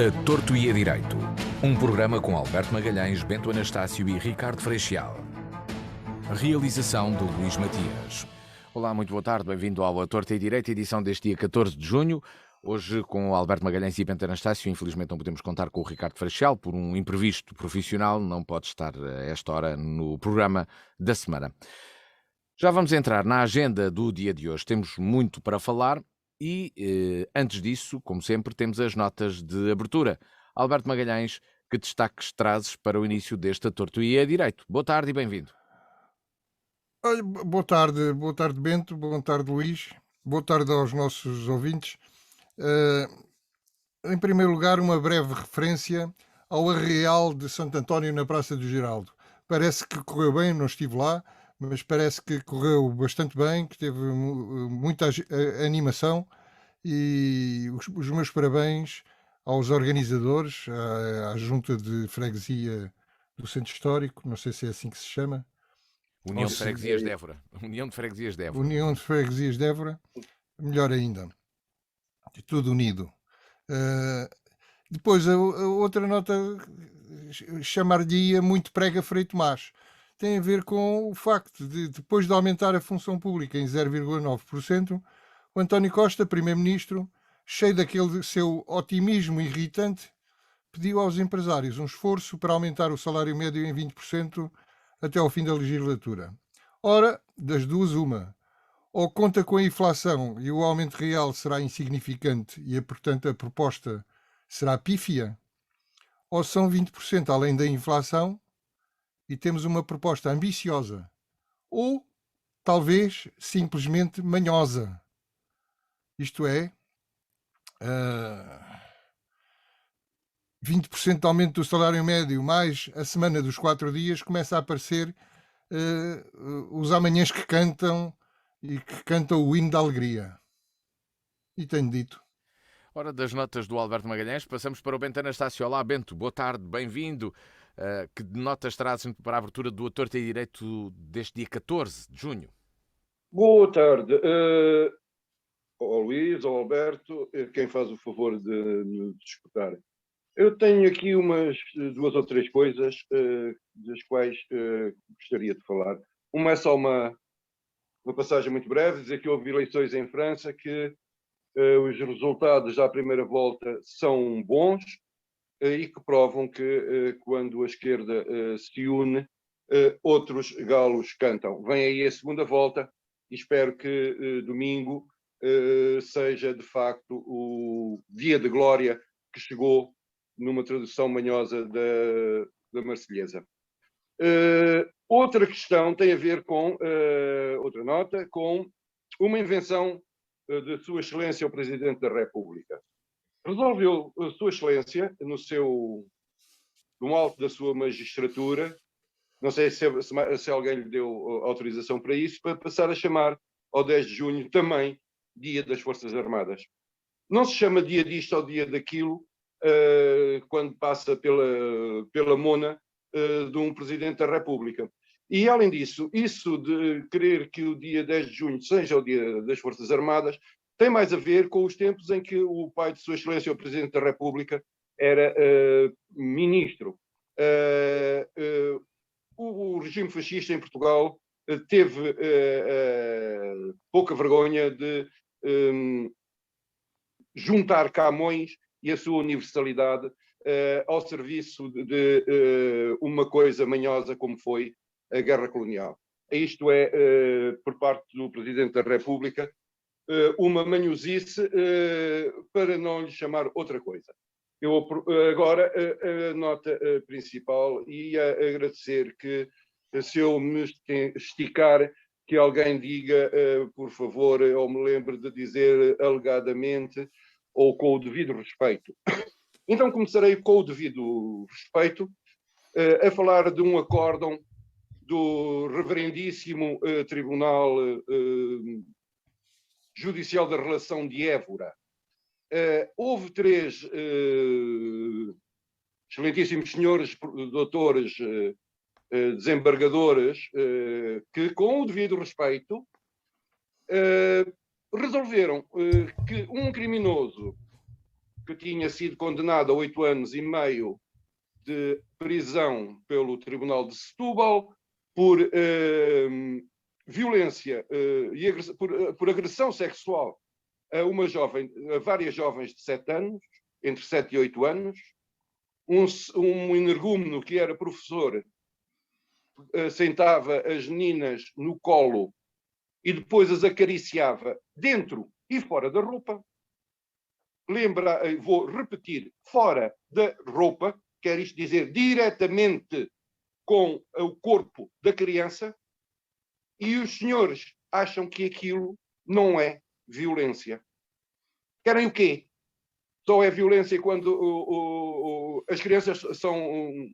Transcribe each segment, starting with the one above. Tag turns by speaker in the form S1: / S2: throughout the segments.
S1: A Torto e a Direito, um programa com Alberto Magalhães, Bento Anastácio e Ricardo Freixal. Realização de Luís Matias.
S2: Olá, muito boa tarde, bem-vindo ao A Torto e a Direito, edição deste dia 14 de junho. Hoje com o Alberto Magalhães e Bento Anastácio, infelizmente não podemos contar com o Ricardo Freixal, por um imprevisto profissional, não pode estar a esta hora no programa da semana. Já vamos entrar na agenda do dia de hoje, temos muito para falar e, antes disso, como sempre, temos as notas de abertura. Alberto Magalhães, que destaques trazes para o início deste A Torto e a Direito? Boa tarde e bem-vindo.
S3: Olha, boa tarde Bento, boa tarde Luís, boa tarde aos nossos ouvintes. Em primeiro lugar, uma breve referência ao Arraial de Santo António na Praça do Geraldo. Parece que correu bem, não estive lá, mas parece que correu bastante bem, que teve muita animação e os meus parabéns aos organizadores, à Junta de Freguesia do Centro Histórico, não sei se é assim que se chama.
S2: União de Freguesias de Évora. União de Freguesias de Évora.
S3: União de Freguesias de Évora, melhor ainda. Tudo unido. Depois, a outra nota, chamar-lhe muito prega Frei Tomás, tem a ver com o facto de, depois de aumentar a função pública em 0,9%, o António Costa, Primeiro-Ministro, cheio daquele seu otimismo irritante, pediu aos empresários um esforço para aumentar o salário médio em 20% até ao fim da legislatura. Ora, das duas, uma. Ou conta com a inflação e o aumento real será insignificante e, portanto, a proposta será pífia, ou são 20% além da inflação e temos uma proposta ambiciosa, ou talvez simplesmente manhosa. Isto é, 20% de aumento do salário médio mais a semana dos 4 dias, começa a aparecer os amanhãs que cantam e que cantam o hino da alegria. E tenho dito.
S2: Ora, das notas do Alberto Magalhães, passamos para o Bento Anastácio. Olá, Bento, boa tarde, bem-vindo. Que notas trazem para a abertura do A Torto e a Direito deste dia 14 de junho?
S4: Boa tarde. Ao Luís, ao Alberto, quem faz o favor de nos escutar. Eu tenho aqui umas 2 ou 3 coisas das quais gostaria de falar. Uma é só uma passagem muito breve, dizer que houve eleições em França, que os resultados da primeira volta são bons e que provam que quando a esquerda se une, outros galos cantam. Vem aí a segunda volta e espero que domingo seja de facto o dia de glória que chegou numa tradução manhosa da Marselhesa. Outra questão tem a ver com, outra nota, com uma invenção de Sua Excelência o Presidente da República. Resolveu a Sua Excelência, no alto da sua magistratura, não sei se alguém lhe deu autorização para isso, para passar a chamar ao 10 de junho também Dia das Forças Armadas. Não se chama dia disto ou dia daquilo quando passa pela mona de um Presidente da República. E, além disso, isso de querer que o dia 10 de junho seja o Dia das Forças Armadas tem mais a ver com os tempos em que o pai de Sua Excelência, o Presidente da República, era ministro. O regime fascista em Portugal teve pouca vergonha de juntar Camões e a sua universalidade ao serviço de uma coisa manhosa como foi a guerra colonial. Isto é, por parte do Presidente da República, uma manhosice para não lhe chamar outra coisa. Eu agora, a nota principal, ia agradecer que, se eu me esticar, que alguém diga, por favor, ou me lembre de dizer alegadamente ou com o devido respeito. Então começarei com o devido respeito a falar de um acórdão do Reverendíssimo Tribunal Judicial da Relação de Évora. Houve 3 excelentíssimos senhores doutores desembargadores que, com o devido respeito, resolveram que um criminoso que tinha sido condenado a 8 anos e meio de prisão pelo Tribunal de Setúbal por violência e por agressão sexual a várias jovens de 7 anos, entre 7 e 8 anos, um energúmeno que era professor sentava as meninas no colo e depois as acariciava dentro e fora da roupa. Vou repetir, fora da roupa, quer isto dizer diretamente com o corpo da criança, e os senhores acham que aquilo não é violência. Querem o quê? Só é violência quando as crianças são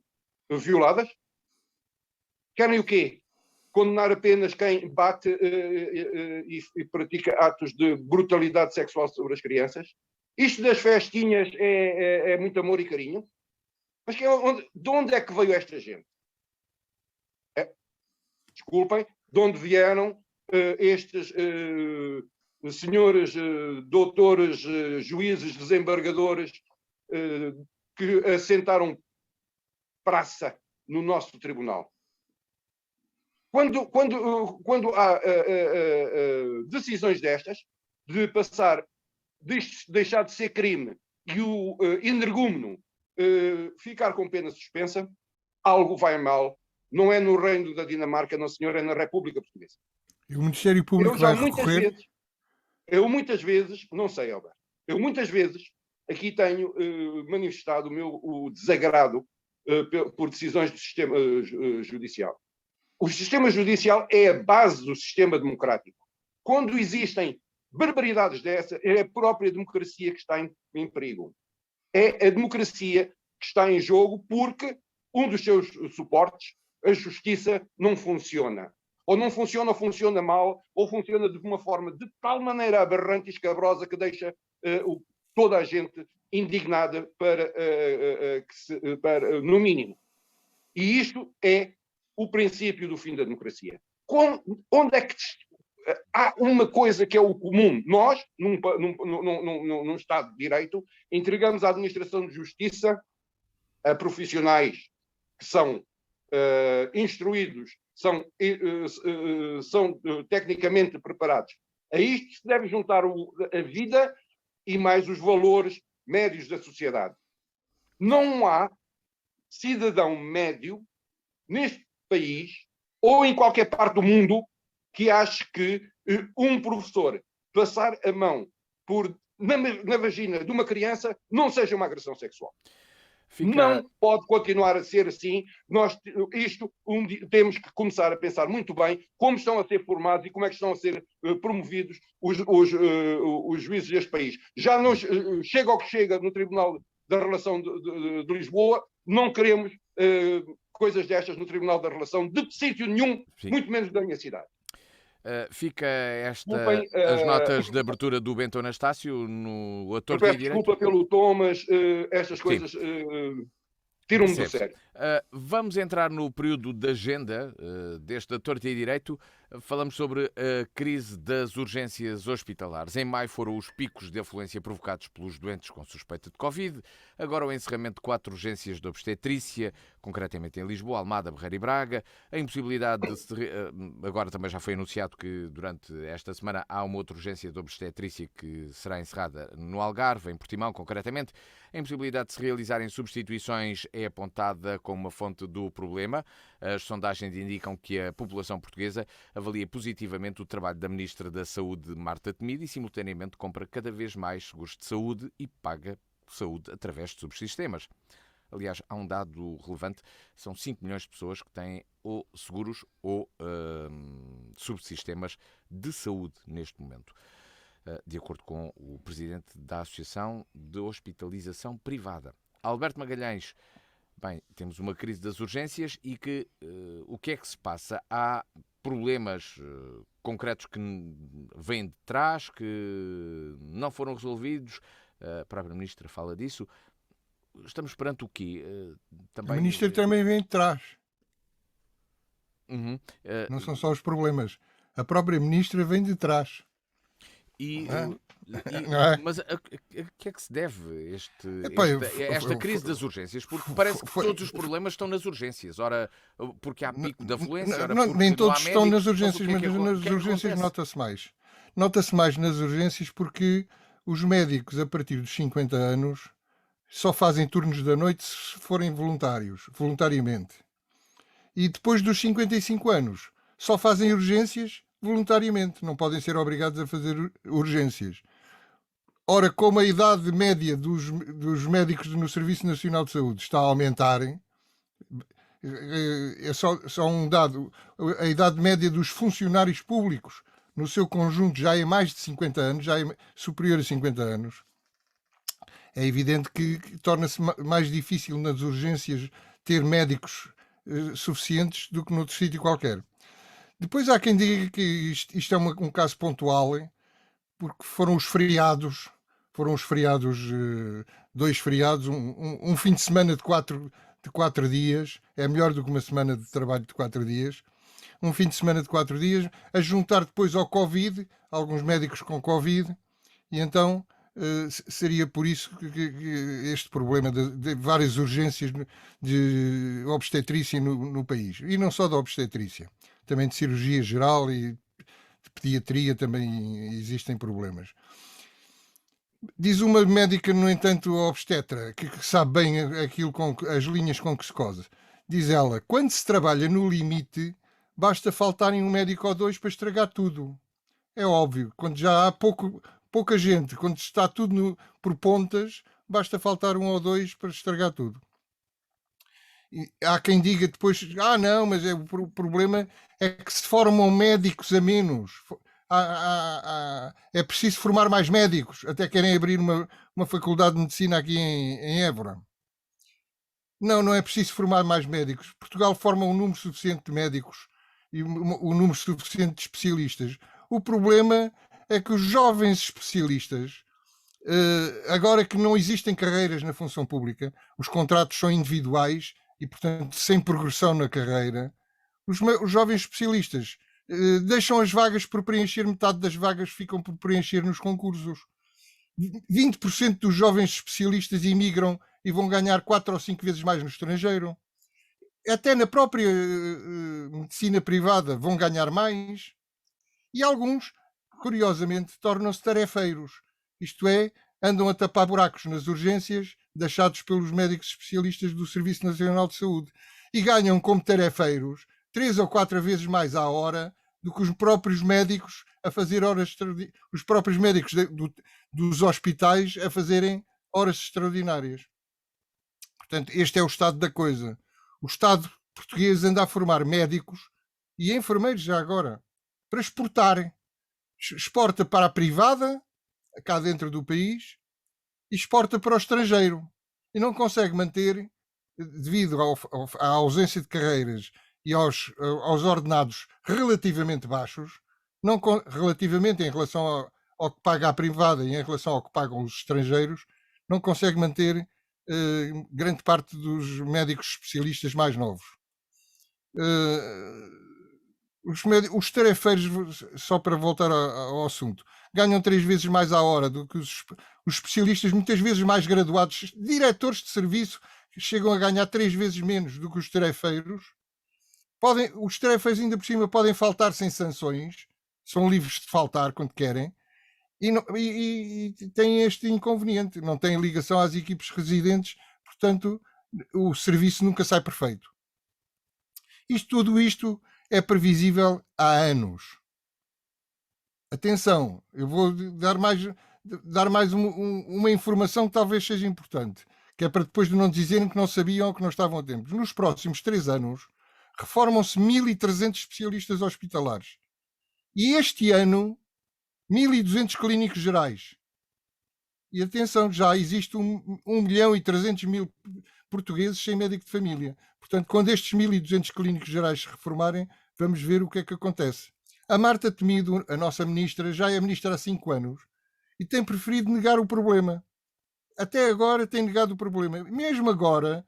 S4: violadas? Querem o quê? Condenar apenas quem bate e pratica atos de brutalidade sexual sobre as crianças? Isto das festinhas é muito amor e carinho? Mas de onde é que veio esta gente? Desculpem, de onde vieram estes senhores doutores, juízes, desembargadores que assentaram praça no nosso tribunal? Quando há decisões destas, de deixar de ser crime e o energúmeno ficar com pena suspensa, algo vai mal. Não é no reino da Dinamarca, não senhor, é na República Portuguesa.
S3: E o Ministério Público vai recorrer?
S4: Eu muitas vezes, não sei, Alberto, aqui tenho manifestado o desagrado por decisões do sistema judicial. O sistema judicial é a base do sistema democrático. Quando existem barbaridades dessa, é a própria democracia que está em perigo. É a democracia que está em jogo porque um dos seus suportes, a justiça, não funciona. Ou não funciona, ou funciona mal, ou funciona de uma forma de tal maneira aberrante e escabrosa que deixa toda a gente indignada no mínimo. E isto é o princípio do fim da democracia. Onde é que há uma coisa que é o comum? Nós, num Estado de Direito, entregamos a administração de justiça a profissionais que são instruídos, são tecnicamente preparados. A isto se deve juntar a vida e mais os valores médios da sociedade. Não há cidadão médio neste país ou em qualquer parte do mundo que ache que um professor passar a mão na vagina de uma criança não seja uma agressão sexual. Não pode continuar a ser assim. Temos que começar a pensar muito bem como estão a ser formados e como é que estão a ser promovidos os juízes deste país. Já não chega ao que chega no Tribunal da Relação de Lisboa, não queremos coisas destas no Tribunal da Relação de sítio nenhum, sim, muito menos da minha cidade.
S2: Fica as notas de abertura do Bento Anastácio no Ator
S4: de Direito. Desculpa pelo tom, mas estas coisas tiram-me do sério.
S2: Vamos entrar no período de agenda deste Ator de Direito. Falamos sobre a crise das urgências hospitalares. Em maio foram os picos de afluência provocados pelos doentes com suspeita de Covid. Agora o encerramento de 4 urgências de obstetrícia, concretamente em Lisboa, Almada, Barreira e Braga. A impossibilidade agora também já foi anunciado que durante esta semana há uma outra urgência de obstetrícia que será encerrada no Algarve, em Portimão, concretamente. A impossibilidade de se realizarem substituições é apontada como uma fonte do problema. As sondagens indicam que a população portuguesa avalia positivamente o trabalho da Ministra da Saúde, Marta Temido, e simultaneamente compra cada vez mais seguros de saúde e paga saúde através de subsistemas. Aliás, há um dado relevante, são 5 milhões de pessoas que têm ou seguros ou subsistemas de saúde neste momento, de acordo com o presidente da Associação de Hospitalização Privada. Alberto Magalhães, bem, temos uma crise das urgências e o que é que se passa? Há problemas concretos que vêm de trás, que não foram resolvidos. A própria Ministra fala disso. Estamos perante o quê?
S3: A Ministra também vem de trás.
S2: Uhum.
S3: Não são só os problemas. A própria Ministra vem de trás.
S2: E,
S3: Não é?
S2: e-
S3: Não é?
S2: mas a que é que se deve
S3: Epá,
S2: esta crise das urgências? Porque parece que
S3: foi-
S2: todos os problemas estão nas urgências. Ora, porque há pico de afluência, ora,
S3: Nem
S2: porque não há
S3: todos estão nas
S2: médicos. Mas o
S3: urgências,
S2: que é
S3: mas
S2: que, o
S3: nas
S2: que é que
S3: urgências
S2: acontece?
S3: nota-se mais. Nota-se mais nas urgências porque os médicos, a partir dos 50 anos, só fazem turnos da noite se forem voluntários, voluntariamente. E depois dos 55 anos, só fazem urgências voluntariamente. Não podem ser obrigados a fazer urgências. Ora, como a idade média dos médicos no Serviço Nacional de Saúde está a aumentar, é só um dado, a idade média dos funcionários públicos no seu conjunto já é mais de 50 anos, já é superior a 50 anos. É evidente que torna-se mais difícil nas urgências ter médicos suficientes do que noutro sítio qualquer. Depois há quem diga que isto é um caso pontual, porque foram os feriados, dois feriados, um fim de semana de quatro dias, é melhor do que uma semana de trabalho de 4 dias, um fim de semana de 4 dias, a juntar depois ao Covid, alguns médicos com Covid, e então seria por isso que este problema de várias urgências de obstetrícia no país. E não só da obstetrícia, também de cirurgia geral e de pediatria também existem problemas. Diz uma médica, no entanto, obstetra, que sabe bem aquilo as linhas com que se cose. Diz ela, quando se trabalha no limite, basta faltarem um médico ou dois para estragar tudo. É óbvio, quando já há pouca gente, quando está tudo por pontas, basta faltar um ou dois para estragar tudo. E há quem diga depois, não, mas o problema é que se formam médicos a menos. É preciso formar mais médicos. Até querem abrir uma faculdade de medicina aqui em Évora. Não é preciso formar mais médicos. Portugal forma um número suficiente de médicos e um número suficiente de especialistas. O problema é que os jovens especialistas, agora que não existem carreiras na função pública, os contratos são individuais e, portanto, sem progressão na carreira, os jovens especialistas deixam as vagas por preencher, metade das vagas ficam por preencher nos concursos. 20% dos jovens especialistas imigram e vão ganhar 4 ou 5 vezes mais no estrangeiro. Até na própria medicina privada vão ganhar mais. E alguns, curiosamente, tornam-se tarefeiros. Isto é, andam a tapar buracos nas urgências deixados pelos médicos especialistas do Serviço Nacional de Saúde e ganham como tarefeiros 3 ou 4 vezes mais à hora do que os próprios médicos a fazer horas os próprios médicos dos hospitais a fazerem horas extraordinárias. Portanto, este é o estado da coisa. O Estado português anda a formar médicos e enfermeiros já agora para exportar. Exporta para a privada, cá dentro do país, e exporta para o estrangeiro. E não consegue manter, devido à ausência de carreiras e aos ordenados relativamente baixos, relativamente em relação ao que paga a privada e em relação ao que pagam os estrangeiros, não consegue manter grande parte dos médicos especialistas mais novos. Os tarefeiros, só para voltar ao assunto, ganham 3 vezes mais à hora do que os especialistas, muitas vezes mais graduados, diretores de serviço, que chegam a ganhar 3 vezes menos do que os tarefeiros. Os tarefeiros, ainda por cima, podem faltar sem sanções, são livres de faltar quando querem, e têm este inconveniente, não têm ligação às equipes residentes, portanto, o serviço nunca sai perfeito. Tudo isto é previsível há anos. Atenção, eu vou dar mais uma informação que talvez seja importante, que é para depois de não dizerem que não sabiam ou que não estavam a tempo. Nos próximos 3 anos, reformam-se 1.300 especialistas hospitalares. E este ano, 1.200 clínicos gerais. E atenção, já existe 1.300.000 portugueses sem médico de família. Portanto, quando estes 1.200 clínicos gerais se reformarem, vamos ver o que é que acontece. A Marta Temido, a nossa ministra, já é ministra há 5 anos e tem preferido negar o problema. Até agora tem negado o problema. Mesmo agora,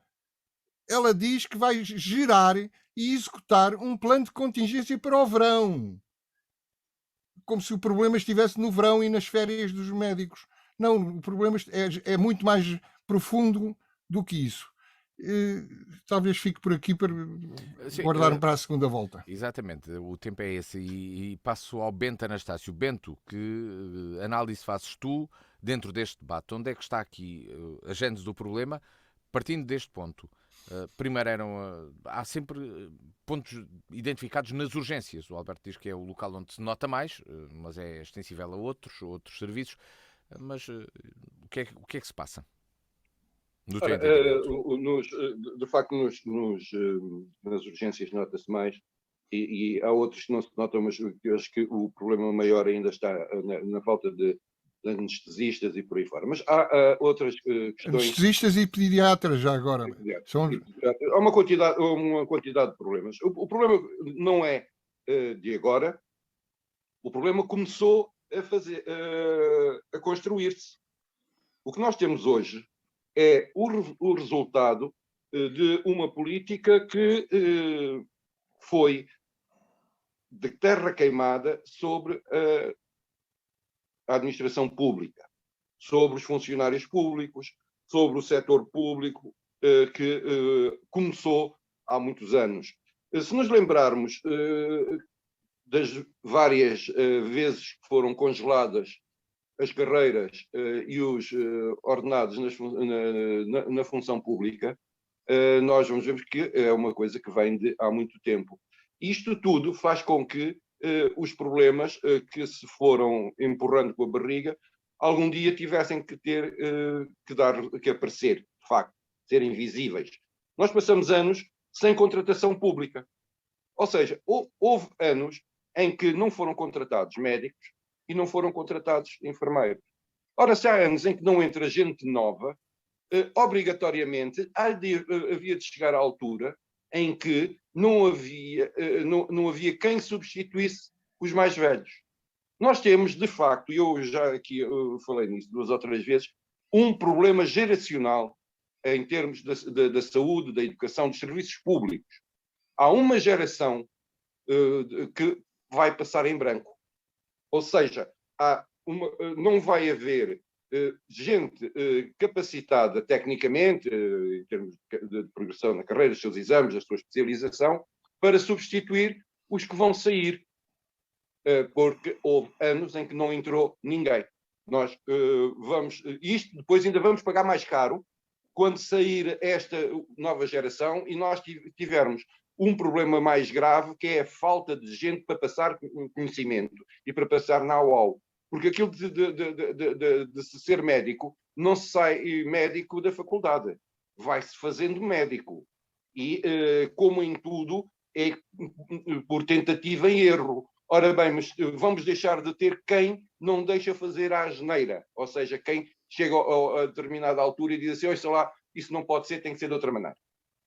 S3: ela diz que vai gerar e executar um plano de contingência para o verão. como se o problema estivesse no verão e nas férias dos médicos. Não, o problema é muito mais profundo do que isso. Talvez fique por aqui para guardar-me para a segunda volta.
S2: Exatamente, o tempo é esse. E passo ao Bento Anastácio. Bento, que análise fazes tu dentro deste debate? Onde é que está aqui a gênese do problema? Partindo deste ponto, primeiro há sempre pontos identificados nas urgências. O Alberto diz que é o local onde se nota mais, mas é extensível a outros serviços. Mas o que é que se passa?
S4: Ora, de facto, nas urgências nota-se mais, e há outros que não se notam, mas eu acho que o problema maior ainda está na falta de anestesistas e por aí fora. Mas há outras questões.
S3: Anestesistas e pediatras, já agora.
S4: Há uma quantidade de problemas. O problema não é de agora. O problema começou a construir-se. O que nós temos hoje é o resultado de uma política que foi de terra queimada sobre a administração pública, sobre os funcionários públicos, sobre o setor público, que começou há muitos anos. Se nos lembrarmos das várias vezes que foram congeladas as carreiras e os ordenados na função pública, nós vamos ver que é uma coisa que vem de há muito tempo. Isto tudo faz com que os problemas que se foram empurrando com a barriga, algum dia tivessem que ter que aparecer, de facto, serem visíveis. Nós passamos anos sem contratação pública. Ou seja, houve anos em que não foram contratados médicos e não foram contratados enfermeiros. Ora, se há anos em que não entra gente nova, obrigatoriamente havia de chegar à altura em que não havia quem substituísse os mais velhos. Nós temos, de facto, e eu já aqui falei nisso 2 ou 3 vezes, um problema geracional em termos da saúde, da educação, dos serviços públicos. Há uma geração que vai passar em branco. Ou seja, não vai haver gente capacitada tecnicamente, em termos de progressão na carreira, dos seus exames, da sua especialização, para substituir os que vão sair, porque houve anos em que não entrou ninguém. Nós isto depois ainda vamos pagar mais caro quando sair esta nova geração e nós tivermos um problema mais grave, que é a falta de gente para passar conhecimento e para passar know-how. Porque aquilo de se ser médico, não se sai médico da faculdade. Vai-se fazendo médico. E, como em tudo, é por tentativa e erro. Ora bem, mas vamos deixar de ter quem não deixa fazer a asneira. Ou seja, quem chega a determinada altura e diz assim, olha lá, isso não pode ser, tem que ser de outra maneira.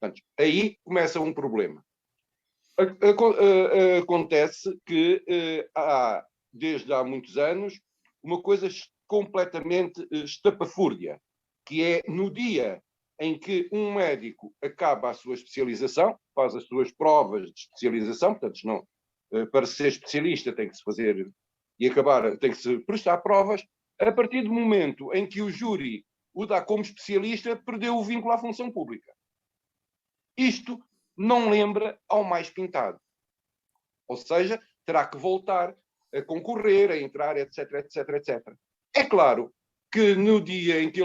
S4: Portanto, aí começa um problema. Acontece que há, desde há muitos anos, uma coisa completamente estapafúrdia, que é no dia em que um médico acaba a sua especialização, faz as suas provas de especialização, portanto, não, para ser especialista tem que se fazer e acabar, tem que se prestar provas, a partir do momento em que o júri o dá como especialista, perdeu o vínculo à função pública. Isto não lembra ao mais pintado. Ou seja, terá que voltar a concorrer, a entrar, etc, etc, etc. É claro que no dia em que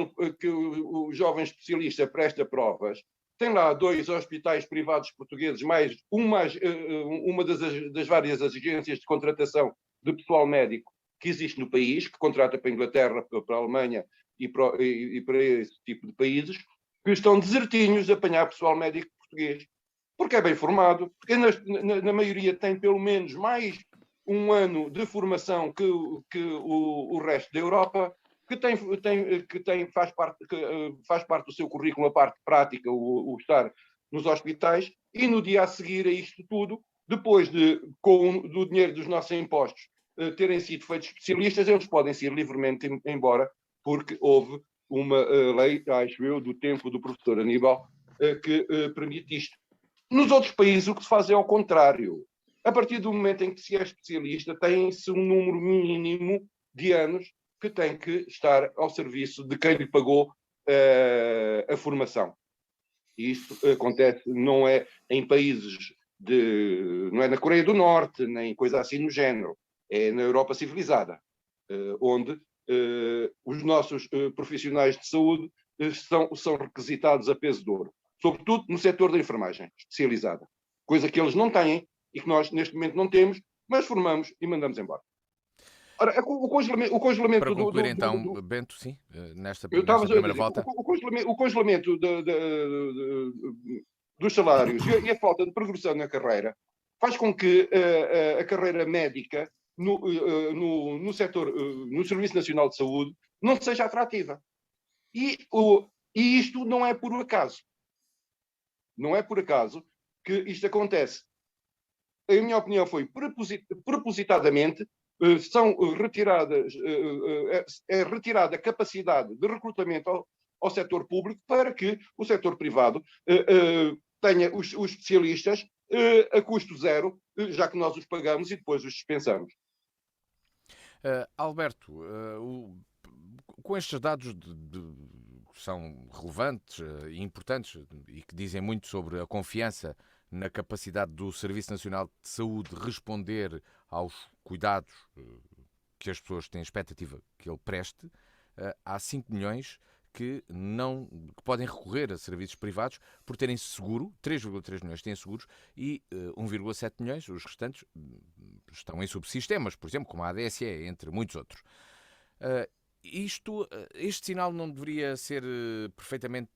S4: o jovem especialista presta provas, tem lá 2 hospitais privados portugueses, mais uma das várias agências de contratação de pessoal médico que existe no país, que contrata para a Inglaterra, para a Alemanha e para esse tipo de países, que estão desertinhos de apanhar pessoal médico português. Porque é bem formado, porque na maioria tem pelo menos mais um ano de formação que o resto da Europa, que faz parte do seu currículo a parte prática, o estar nos hospitais, e no dia a seguir a isto tudo, depois do dinheiro dos nossos impostos terem sido feitos especialistas, eles podem ir livremente embora, porque houve uma lei, acho eu, do tempo do professor Aníbal, que permite isto. Nos outros países o que se faz é ao contrário. A partir do momento em que se é especialista, tem-se um número mínimo de anos que tem que estar ao serviço de quem lhe pagou a formação. E isto acontece, não é em países não é na Coreia do Norte, nem coisa assim no género. É na Europa civilizada, onde os nossos profissionais de saúde são requisitados a peso de ouro. Sobretudo no setor da enfermagem especializada. Coisa que eles não têm e que nós, neste momento, não temos, mas formamos e mandamos embora. Ora, o congelamento
S2: Para concluir, então, Bento, sim, nesta
S4: primeira
S2: volta.
S4: O congelamento dos salários e a falta de progressão na carreira faz com que a carreira médica no setor, no Serviço Nacional de Saúde, não seja atrativa. E isto não é por acaso. Não é por acaso que isto acontece. Em minha opinião, foi propositadamente é retirada a capacidade de recrutamento ao setor público para que o setor privado tenha os especialistas a custo zero, já que nós os pagamos e depois os dispensamos.
S2: Alberto, com estes dados que são relevantes e importantes e que dizem muito sobre a confiança na capacidade do Serviço Nacional de Saúde responder aos cuidados que as pessoas têm expectativa que ele preste, há 5 milhões que podem recorrer a serviços privados por terem seguro, 3,3 milhões têm seguros e 1,7 milhões, os restantes, estão em subsistemas, por exemplo, como a ADSE, entre muitos outros. Este sinal não deveria ser perfeitamente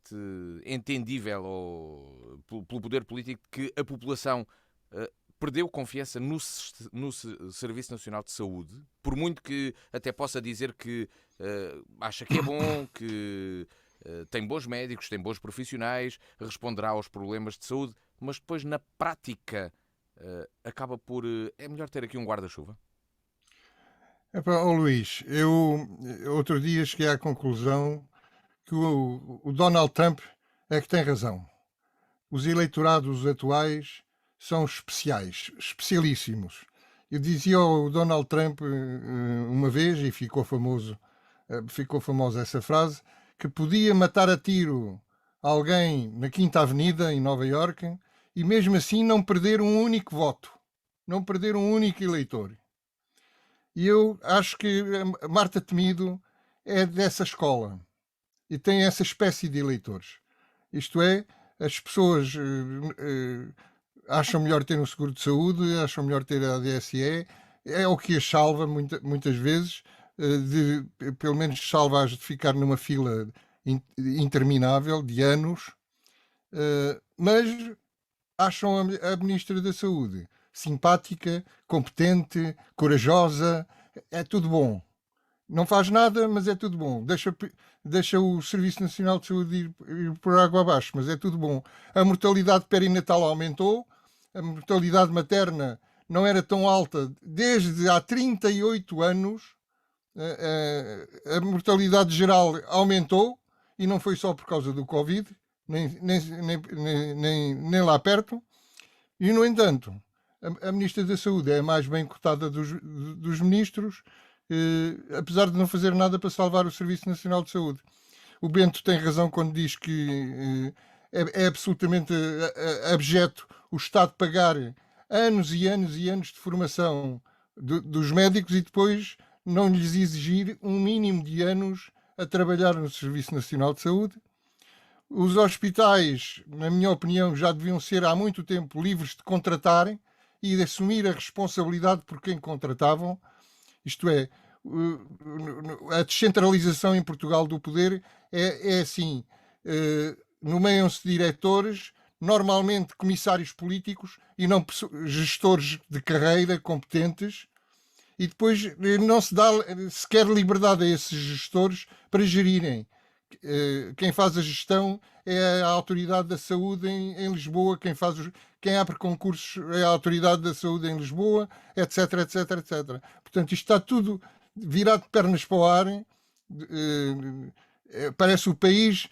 S2: entendível pelo poder político de que a população perdeu confiança no Serviço Nacional de Saúde, por muito que até possa dizer que acha que é bom, que tem bons médicos, tem bons profissionais, responderá aos problemas de saúde, mas depois na prática acaba por... É melhor ter aqui um guarda-chuva?
S3: Luís, eu outro dia cheguei à conclusão que o Donald Trump é que tem razão. Os eleitorados atuais são especialíssimos. Eu dizia ao Donald Trump uma vez, e ficou famosa essa frase, que podia matar a tiro alguém na Quinta Avenida, em Nova Iorque, e mesmo assim não perder um único voto, não perder um único eleitor. E eu acho que a Marta Temido é dessa escola e tem essa espécie de eleitores. Isto é, as pessoas acham melhor ter um seguro de saúde, acham melhor ter a ADSE, é o que as salva muitas vezes, pelo menos salva-as de ficar numa fila interminável de anos, mas acham a Ministra da Saúde simpática, competente, corajosa, é tudo bom. Não faz nada, mas é tudo bom. Deixa o Serviço Nacional de Saúde ir por água abaixo, mas é tudo bom. A mortalidade perinatal aumentou, a mortalidade materna não era tão alta desde há 38 anos. A mortalidade geral aumentou e não foi só por causa do Covid, nem lá perto. E, no entanto, a Ministra da Saúde é a mais bem cotada dos ministros, apesar de não fazer nada para salvar o Serviço Nacional de Saúde. O Bento tem razão quando diz que é absolutamente abjeto o Estado pagar anos e anos e anos de formação dos médicos e depois não lhes exigir um mínimo de anos a trabalhar no Serviço Nacional de Saúde. Os hospitais, na minha opinião, já deviam ser há muito tempo livres de contratarem e de assumir a responsabilidade por quem contratavam. Isto é, a descentralização em Portugal do poder é assim, nomeiam-se diretores, normalmente comissários políticos e não gestores de carreira competentes, e depois não se dá sequer liberdade a esses gestores para gerirem. Quem faz a gestão é a Autoridade da Saúde em Lisboa, quem abre concursos é a Autoridade da Saúde em Lisboa, etc, etc, etc. Portanto, isto está tudo virado de pernas para o ar. Parece o país.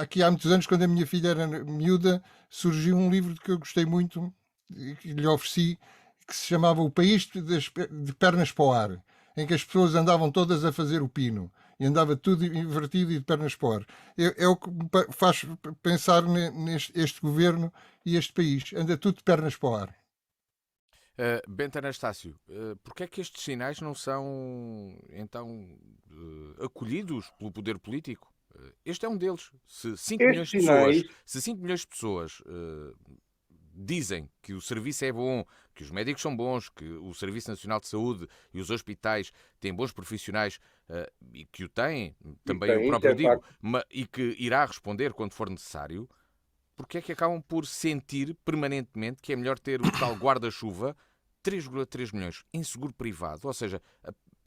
S3: Aqui há muitos anos, quando a minha filha era miúda, surgiu um livro que eu gostei muito, que lhe ofereci, que se chamava O País de Pernas para o Ar, em que as pessoas andavam todas a fazer o pino e andava tudo invertido e de pernas para o ar. É o que me faz pensar neste este governo e este país. Anda tudo de pernas para o ar.
S2: Bento Anastácio, porque é que estes sinais não são, então, acolhidos pelo poder político? Este é um deles. Se 5 milhões
S4: Estes
S2: de pessoas,
S4: sinais,
S2: se 5 milhões de pessoas dizem que o serviço é bom, que os médicos são bons, que o Serviço Nacional de Saúde e os hospitais têm bons profissionais e que o têm, também eu
S4: isso
S2: próprio
S4: é
S2: digo,
S4: facto.
S2: e que irá responder quando for necessário, porque é que acabam por sentir permanentemente que é melhor ter o tal guarda-chuva 3,3 milhões em seguro privado, ou seja,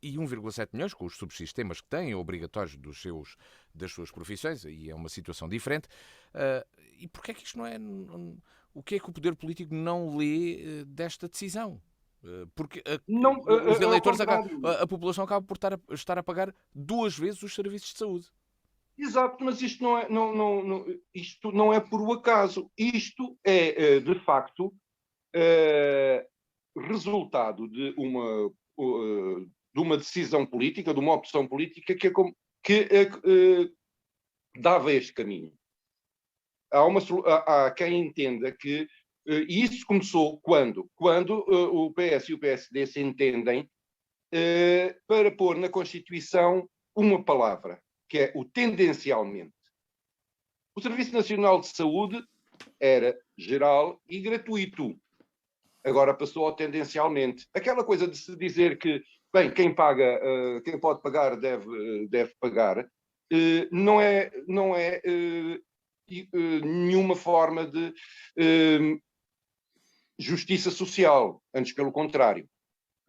S2: e 1,7 milhões com os subsistemas que têm, obrigatórios das suas profissões, e é uma situação diferente. E porquê é que isto não é... O que é que o poder político não lê desta decisão? Porque
S4: Não,
S2: os
S4: ao
S2: eleitores,
S4: contrário.
S2: a população acaba por estar a pagar 2 vezes os serviços de saúde.
S4: Exato, mas isto isto não é por um acaso. Isto é, de facto, resultado de uma decisão política, de uma opção política que dava este caminho. Há quem entenda que isso começou quando o PS e o PSD se entendem para pôr na Constituição uma palavra, que é o tendencialmente. O Serviço Nacional de Saúde era geral e gratuito. Agora passou ao tendencialmente. Aquela coisa de se dizer que, bem, quem pode pagar deve pagar, não é nenhuma forma de justiça social, antes pelo contrário.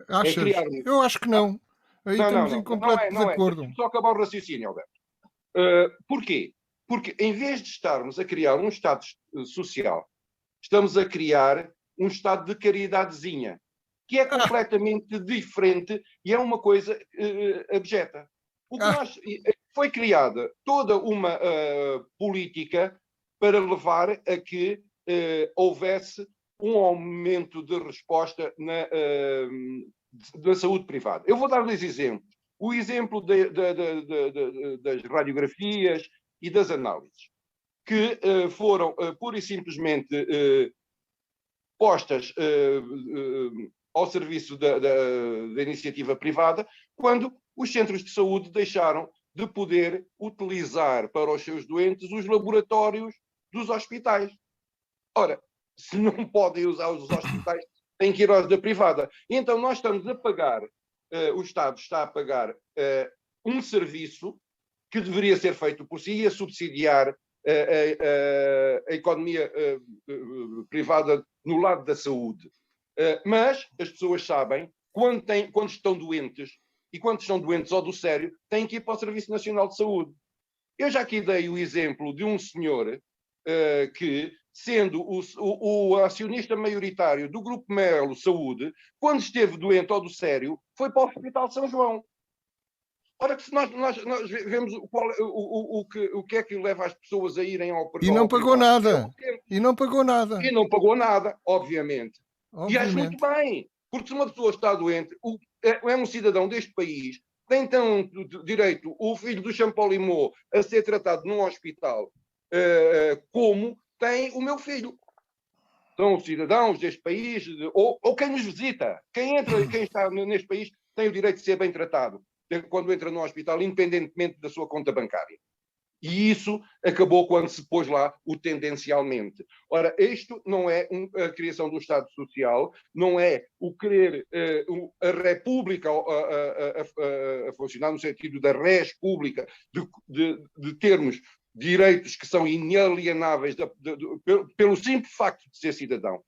S4: É
S3: Achas?
S4: criar...
S3: Eu acho que não. Aí estamos em completo
S4: não é.
S3: desacordo.
S4: Deixa-me só acabar o raciocínio, Alberto. Porquê? Porque em vez de estarmos a criar um Estado social, estamos a criar um Estado de caridadezinha, que é completamente diferente e é uma coisa abjeta. Foi criada toda uma política para levar a que houvesse um aumento de resposta da saúde privada. Eu vou dar-lhes exemplos. O exemplo das radiografias e das análises, que foram pura e simplesmente postas ao serviço da iniciativa privada, quando os centros de saúde deixaram de poder utilizar para os seus doentes os laboratórios dos hospitais. Ora, se não podem usar os hospitais, têm que ir aos da privada. Então nós estamos a pagar, o Estado está a pagar um serviço que deveria ser feito por si e a subsidiar a economia privada no lado da saúde. Mas as pessoas sabem, quando estão doentes, e quando estão doentes ou do sério, têm que ir para o Serviço Nacional de Saúde. Eu já aqui dei o exemplo de um senhor que, sendo o acionista maioritário do Grupo Melo Saúde, quando esteve doente ou do sério, foi para o Hospital de São João. Ora, que se nós vemos o que é que leva as pessoas a irem ao
S3: E não pagou nada.
S4: E não pagou nada, obviamente. E acho muito bem, porque se uma pessoa está doente, é um cidadão deste país, tem então direito o filho do Champollimau a ser tratado num hospital como tem o meu filho. São os cidadãos deste país, ou quem nos visita. Quem está neste país tem o direito de ser bem tratado quando entra no hospital, independentemente da sua conta bancária. E isso acabou quando se pôs lá o tendencialmente. Ora, isto não é a criação do Estado Social, não é o querer a República a funcionar no sentido da res pública, de termos direitos que são inalienáveis pelo simples facto de ser cidadão.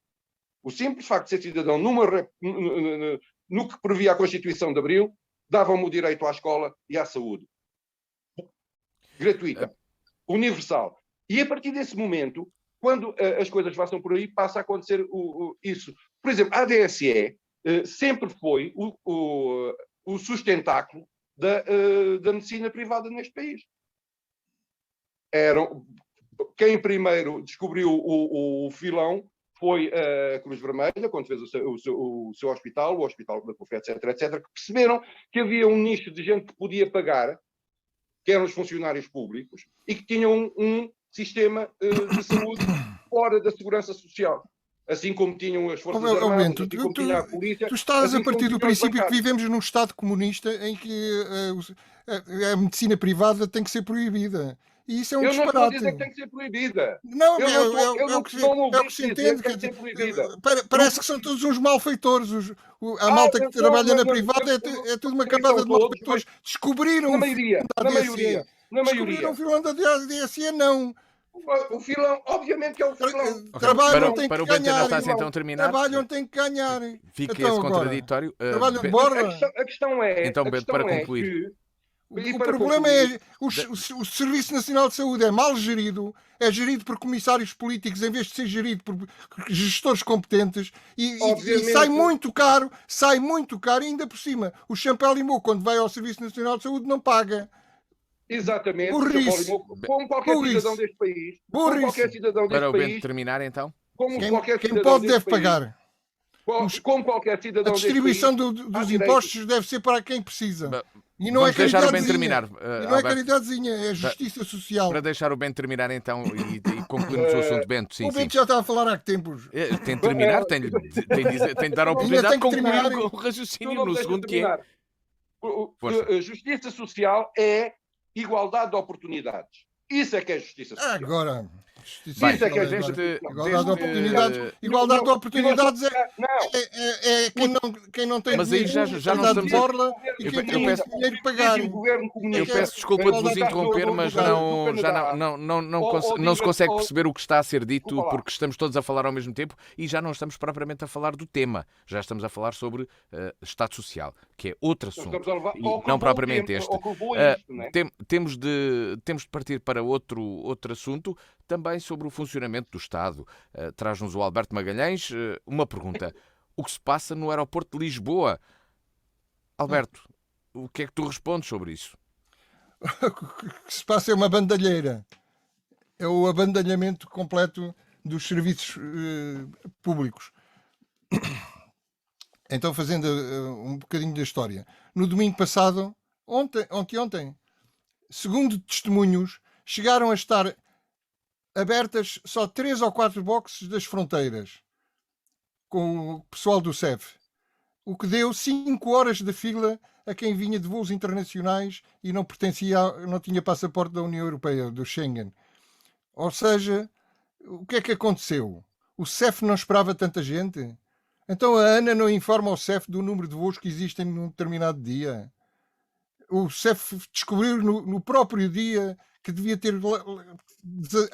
S4: O simples facto de ser cidadão no que previa a Constituição de Abril, dava-me o direito à escola e à saúde. Gratuita, universal. E a partir desse momento, quando as coisas passam por aí, passa a acontecer isso. Por exemplo, a ADSE sempre foi o sustentáculo da medicina privada neste país. Quem primeiro descobriu o filão foi a Cruz Vermelha, quando fez o seu hospital, o Hospital da CUF, etc., que perceberam que havia um nicho de gente que podia pagar, que eram os funcionários públicos, e que tinham um sistema de saúde fora da segurança social. Assim como tinham as Forças Armadas,
S3: Bento,
S4: assim como tinha a polícia.
S3: tu estás
S4: assim
S3: a partir do
S4: como tinham os
S3: princípio que
S4: bancários.
S3: vivemos num Estado comunista em que a medicina privada tem que ser proibida. E isso é um
S4: Eu não estou a
S3: disparate.
S4: dizer que tem que ser proibida.
S3: Não,
S4: Eu
S3: é o que se entende.
S4: que tem que ser proibida.
S3: Parece que são todos uns malfeitores. A malta que trabalha na privada é tudo uma camada de malfeitores. Descobriram
S4: Na
S3: o
S4: maioria,
S3: da
S4: na
S3: DSE.
S4: maioria, na
S3: Descobriram o
S4: maioria.
S3: filão da DSE, não.
S4: O filão, obviamente que é o filão.
S3: Trabalham, tem que
S2: para o Bento
S3: ganhar.
S2: Anastácio então terminar,
S3: Trabalham, tem que ganhar.
S2: fica
S3: Então,
S2: esse
S3: agora,
S2: contraditório.
S3: trabalham de
S2: Bento-
S3: borla.
S4: A questão é,
S2: Então, Bento, para concluir.
S4: que...
S3: O problema é o Serviço Nacional de Saúde é mal gerido, é gerido por comissários políticos em vez de ser gerido por gestores competentes e sai muito caro, e ainda por cima o Champalimaud, quando vai ao Serviço Nacional de Saúde, não paga.
S4: Exatamente,
S3: Burrice.
S4: como qualquer cidadão deste país, como qualquer cidadão
S2: Para
S4: deste
S2: o Bento
S4: país,
S2: terminar então.
S4: como
S3: Quem
S4: qualquer
S3: pode
S4: cidadão
S3: deve
S4: deste país,
S3: pagar.
S4: como qualquer
S3: A
S4: cidadão deste
S3: distribuição
S4: país,
S3: dos
S4: direito.
S3: impostos deve ser para quem precisa. E não
S2: Vamos
S3: é
S2: deixar o Bento
S3: caridadezinha.
S2: terminar.
S3: E não é
S2: Alberto,
S3: caridadezinha, é justiça social.
S2: para deixar o Bento terminar então e concluirmos o assunto, Bento. Sim,
S3: O Bento
S2: sim.
S3: já está a falar há que tempos.
S2: Tem de terminar, tem de dar a oportunidade de concluir com o raciocínio no segundo que é.
S4: A justiça social é igualdade de oportunidades. Isso é que é justiça social.
S3: Agora,
S2: Bem,
S4: Isso é que é
S3: igualdade de oportunidades. Igualdade de oportunidades é quem não tem
S2: Mas aí
S3: dinheiro,
S2: já não estamos
S3: borla e
S2: eu
S3: quem
S2: peço-
S3: tem dinheiro pagar.
S2: Eu peço desculpa de vos interromper, mas não se consegue perceber o que está a ser dito porque estamos todos a falar ao mesmo tempo e já não estamos propriamente a falar do tema. Já estamos a falar sobre Estado Social, que é outro assunto, e não propriamente este. Temos de partir para outro assunto, também sobre o funcionamento do Estado. Traz-nos o Alberto Magalhães uma pergunta. O que se passa no aeroporto de Lisboa? Alberto, o que é que tu respondes sobre isso?
S3: O que se passa é uma bandalheira. É o abandalhamento completo dos serviços públicos. Então, fazendo um bocadinho da história. No domingo passado, ontem, segundo testemunhos, chegaram a estar abertas só 3 ou 4 boxes das fronteiras com o pessoal do CEF, o que deu 5 horas de fila a quem vinha de voos internacionais e não tinha passaporte da União Europeia, do Schengen. Ou seja, o que é que aconteceu? O CEF não esperava tanta gente? Então a ANA não informa ao CEF do número de voos que existem num determinado dia? O CEF descobriu no próprio dia que devia ter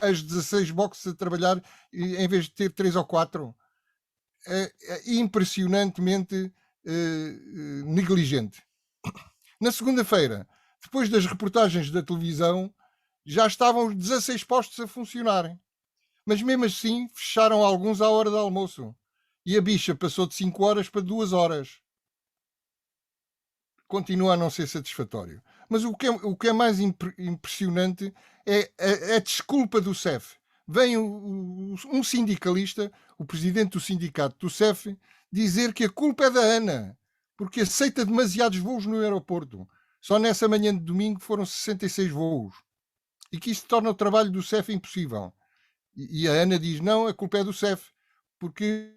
S3: as 16 boxes a trabalhar em vez de ter 3 ou 4. É impressionantemente negligente. Na segunda-feira, depois das reportagens da televisão, já estavam os 16 postos a funcionarem. Mas mesmo assim fecharam alguns à hora do almoço. E a bicha passou de 5 horas para 2 horas. Continua a não ser satisfatório. Mas o que é mais impressionante é a desculpa do CEF. Vem um sindicalista, o presidente do sindicato do CEF, dizer que a culpa é da ANA, porque aceita demasiados voos no aeroporto. Só nessa manhã de domingo foram 66 voos. E que isso torna o trabalho do CEF impossível. E a ANA diz, não, a culpa é do CEF, porque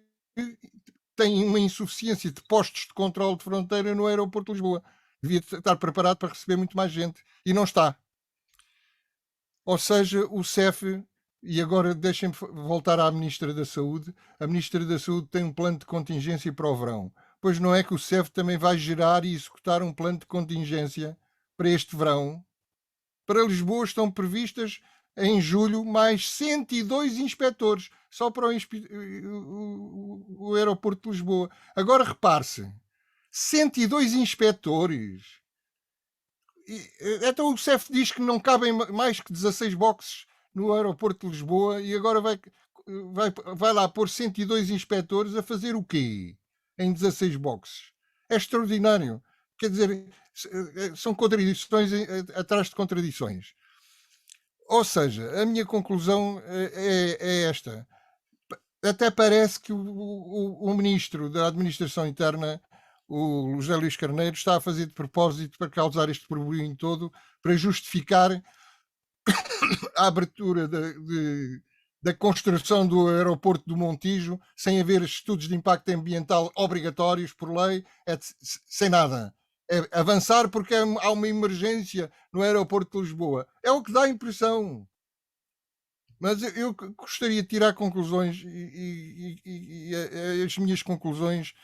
S3: tem uma insuficiência de postos de controle de fronteira no aeroporto de Lisboa. Devia estar preparado para receber muito mais gente. E não está. Ou seja, o CEF... E agora deixem-me voltar à Ministra da Saúde. A Ministra da Saúde tem um plano de contingência para o verão. Pois não é que o CEF também vai gerar e executar um plano de contingência para este verão? Para Lisboa estão previstas em julho mais 102 inspectores só para o aeroporto de Lisboa. Agora repare-se, 102 inspectores. Então o CEF diz que não cabem mais que 16 boxes no aeroporto de Lisboa e agora vai lá pôr 102 inspectores a fazer o quê? Em 16 boxes. É extraordinário. Quer dizer, são contradições atrás de contradições. Ou seja, a minha conclusão é esta. até parece que o ministro da Administração Interna, o José Luís Carneiro, está a fazer de propósito para causar este burburinho todo, para justificar a abertura da construção do aeroporto do Montijo, sem haver estudos de impacto ambiental obrigatórios por lei, sem nada. É avançar porque há uma emergência no aeroporto de Lisboa. É o que dá a impressão. Mas eu gostaria de tirar conclusões e as minhas conclusões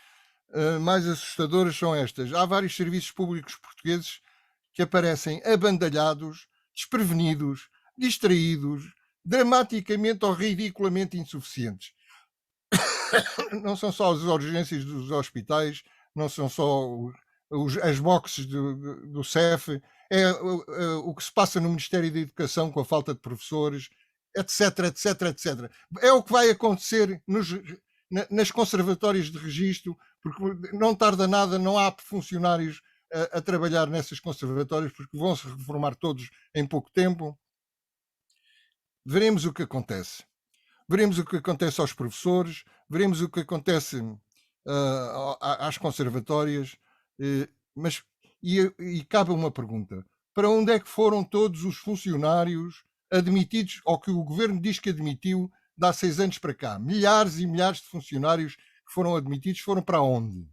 S3: mais assustadoras são estas. Há vários serviços públicos portugueses que aparecem abandalhados, desprevenidos, distraídos, dramaticamente ou ridiculamente insuficientes. Não são só as urgências dos hospitais, não são só as boxes do CEF, é o que se passa no Ministério da Educação com a falta de professores, etc, etc, etc. É o que vai acontecer nas conservatórias de registro, porque não tarda nada, não há funcionários a trabalhar nessas conservatórias, porque vão se reformar todos em pouco tempo. Veremos o que acontece. Veremos o que acontece aos professores, veremos o que acontece às conservatórias, mas cabe uma pergunta: para onde é que foram todos os funcionários admitidos, ou que o governo diz que admitiu de há 6 anos para cá? Milhares e milhares de funcionários que foram admitidos, foram para onde?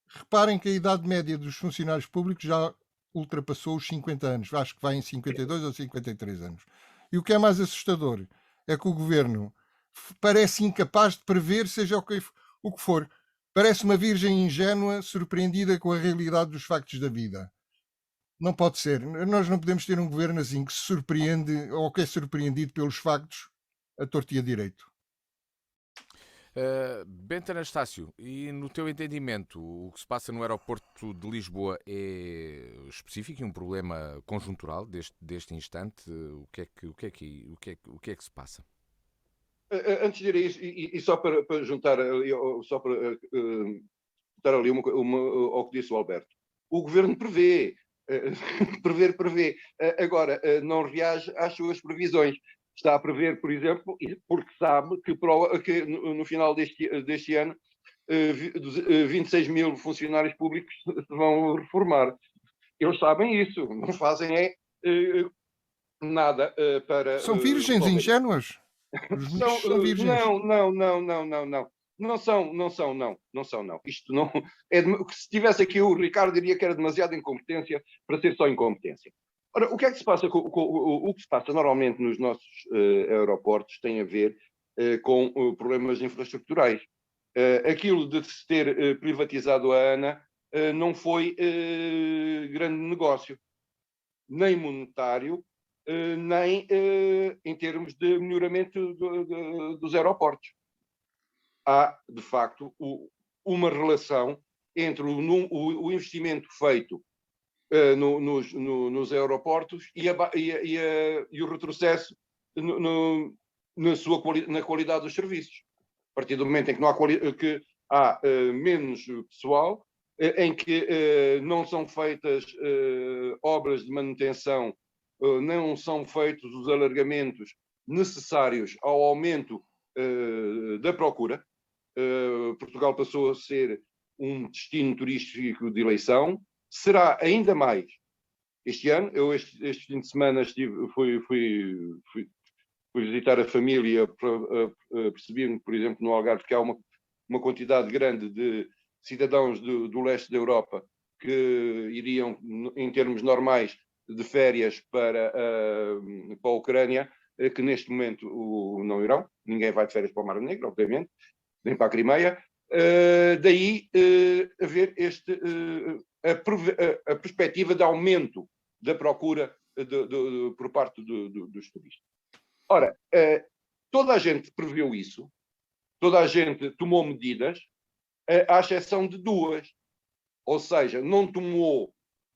S3: Reparem que a idade média dos funcionários públicos já ultrapassou os 50 anos, acho que vai em 52 ou 53 anos. E o que é mais assustador é que o governo parece incapaz de prever seja o que for. Parece uma virgem ingênua, surpreendida com a realidade dos factos da vida. Não pode ser. Nós não podemos ter um governo assim que se surpreende ou que é surpreendido pelos factos a torto e a direito.
S2: Bento Anastácio, e no teu entendimento, o que se passa no aeroporto de Lisboa é específico e um problema conjuntural deste instante? O que é que se passa?
S4: Antes de ir a isso, e só para juntar ali, só para juntar ali ao que disse o Alberto, o governo prevê, prevê. Agora, não reage às suas previsões. Está a prever, por exemplo, porque sabe que no final deste ano 26 mil funcionários públicos se vão reformar. Eles sabem isso, não fazem nada para...
S3: São virgens ingênuas? Os ministros são virgens?
S4: Não são. Isto não é. Se tivesse aqui o Ricardo, diria que era demasiada incompetência para ser só incompetência. Ora, o que é que se passa o que se passa normalmente nos nossos aeroportos tem a ver com problemas infraestruturais. Aquilo de se ter privatizado a ANA não foi grande negócio, nem monetário, nem em termos de melhoramento dos aeroportos. Há, de facto, uma relação entre o investimento feito nos aeroportos e o retrocesso na qualidade dos serviços. A partir do momento em que há menos pessoal, em que não são feitas obras de manutenção, não são feitos os alargamentos necessários ao aumento da procura. Portugal passou a ser um destino turístico de eleição, será ainda mais este ano. Eu este fim de semana fui visitar a família, percebi, por exemplo, no Algarve, que há uma quantidade grande de cidadãos do leste da Europa que iriam, em termos normais, de férias para a Ucrânia, que neste momento não irão. Ninguém vai de férias para o Mar Negro, obviamente, nem para a Crimeia. Daí haver a perspectiva de aumento da procura por parte dos turistas. Ora, toda a gente previu isso, toda a gente tomou medidas, à exceção de duas. Ou seja, não tomou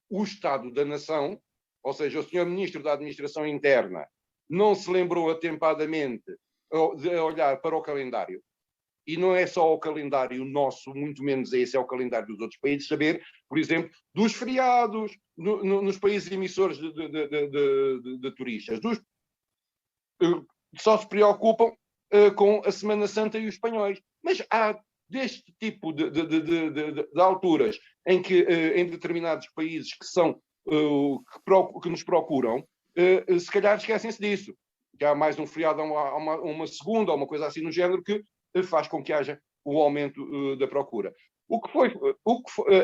S4: o Estado da Nação, ou seja, o Sr. Ministro da Administração Interna não se lembrou atempadamente de olhar para o calendário. E não é só o calendário nosso, muito menos esse, é o calendário dos outros países, saber, por exemplo, dos feriados nos países emissores de turistas. Só se preocupam com a Semana Santa e os espanhóis. Mas há deste tipo de alturas em que em determinados países que são que nos procuram, se calhar esquecem-se disso. Que há mais um feriado, uma segunda, ou uma coisa assim no género, que faz com que haja o aumento da procura.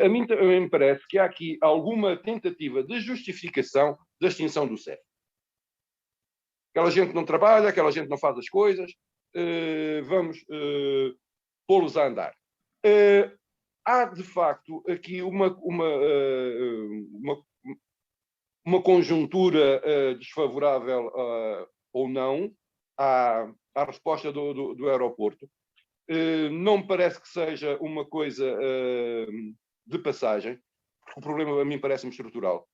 S4: A mim me parece que há aqui alguma tentativa de justificação da extinção do CEF. Aquela gente não trabalha, aquela gente não faz as coisas, vamos pô-los a andar. Há, de facto, aqui uma conjuntura desfavorável ou não à resposta do aeroporto. Não me parece que seja uma coisa de passagem, porque o problema a mim parece-me estrutural,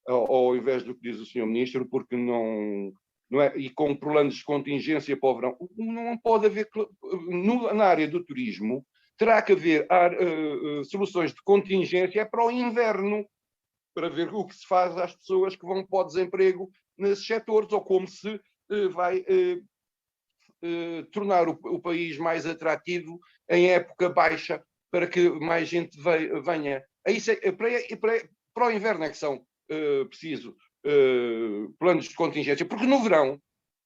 S4: ao invés do que diz o Sr. Ministro, porque não é, e com planos de contingência para o verão, não pode haver, na área do turismo, terá que haver soluções de contingência para o inverno, para ver o que se faz às pessoas que vão para o desemprego nesses setores, ou como se vai tornar o país mais atrativo em época baixa para que mais gente venha. Para o inverno é que são preciso planos de contingência, porque no verão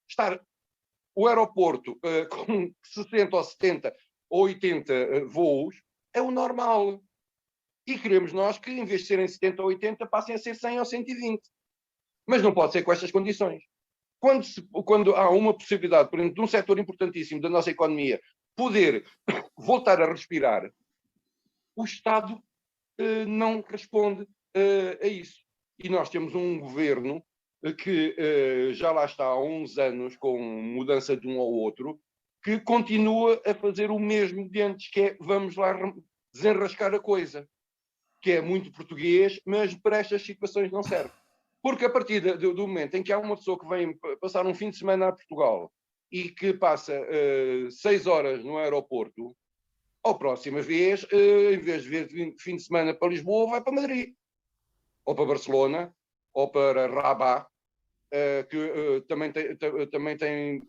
S4: estar o aeroporto com 60 ou 70 ou 80 voos é o normal. E queremos nós que, em vez de serem 70 ou 80, passem a ser 100 ou 120. Mas não pode ser com estas condições. Quando há uma possibilidade, por exemplo, de um setor importantíssimo da nossa economia poder voltar a respirar, o Estado não responde a isso. E nós temos um governo que já lá está há uns anos, com mudança de um ao outro, que continua a fazer o mesmo de antes, que é vamos lá desenrascar a coisa, que é muito português, mas para estas situações não serve. Porque a partir do momento em que há uma pessoa que vem passar um fim de semana a Portugal e que passa 6 horas no aeroporto, a próxima vez, em vez de vir fim de semana para Lisboa, vai para Madrid, ou para Barcelona, ou para Rabat, que também tem